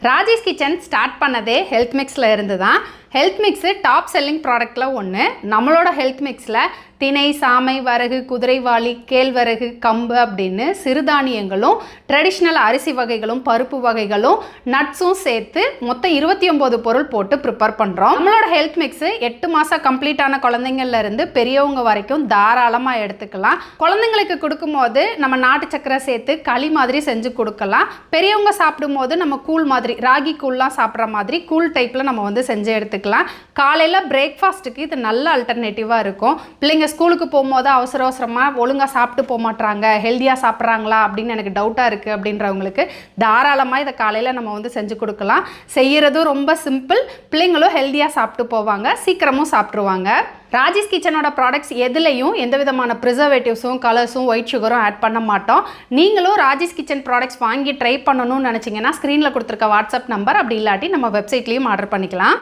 Rajesh kitchen start பண்ணதே health மிக்ஸில் இருந்து தான். ஹெல்த் மிக்ஸு டாப் செல்லிங் ப்ராடக்டில் ஒன்று. நம்மளோட ஹெல்த் மிக்ஸில் திணை, சாமை, வரகு, குதிரைவாளி, கேழ்வரகு, கம்பு அப்படின்னு சிறுதானியங்களும் ட்ரெடிஷ்னல் அரிசி வகைகளும் பருப்பு வகைகளும் நட்ஸும் சேர்த்து மொத்தம் 29 பொருள் போட்டு ப்ரிப்பேர் பண்ணுறோம். நம்மளோட ஹெல்த் மிக்ஸு 8 மாதம் கம்ப்ளீட்டான குழந்தைங்கள்லேருந்து பெரியவங்க வரைக்கும் தாராளமாக எடுத்துக்கலாம். குழந்தைங்களுக்கு கொடுக்கும்போது நம்ம நாட்டு சக்கரை சேர்த்து களி மாதிரி செஞ்சு கொடுக்கலாம். பெரியவங்க சாப்பிடும்போது நம்ம கூழ் மாதிரி ராகி கூழ்லாம் சாப்பிட்ற மாதிரி கூழ் டைப்பில் நம்ம வந்து செஞ்சு எடுத்துக்கலாம். காலையில் பிரேக்ஃபாஸ்ட்டுக்கு இது நல்ல அல்டர்னேட்டிவாக இருக்கும். பிள்ளைங்க ஸ்கூலுக்கு போகும்போது அவசரமாக ஒழுங்காக சாப்பிட்டு போக மாட்டாங்க, ஹெல்த்தியாக சாப்பிட்றாங்களா அப்படின்னு எனக்கு டவுட்டாக இருக்குது அப்படின்றவங்களுக்கு தாராளமாக இதை காலையில் நம்ம வந்து செஞ்சு கொடுக்கலாம். செய்கிறதும் ரொம்ப சிம்பிள், பிள்ளைங்களும் ஹெல்த்தியாக சாப்பிட்டு போவாங்க, சீக்கிரமும் சாப்பிட்ருவாங்க. ராஜேஷ் கிச்சனோட ப்ராடக்ட்ஸ் எதுலேயும் எந்த விதமான ப்ரிசர்வேட்டிவ்ஸும் கலர்ஸும் ஒயிட் சுகரும் ஆட் பண்ண மாட்டோம். நீங்களும் ராஜேஷ் கிச்சன் ப்ராடக்ட்ஸ் வாங்கி ட்ரை பண்ணணும்னு நினச்சிங்கன்னா ஸ்க்ரீனில் கொடுத்துருக்க வாட்ஸ்அப் நம்பர், அப்படி இல்லாட்டி நம்ம வெப்சைட்லேயும் ஆர்டர் பண்ணிக்கலாம்.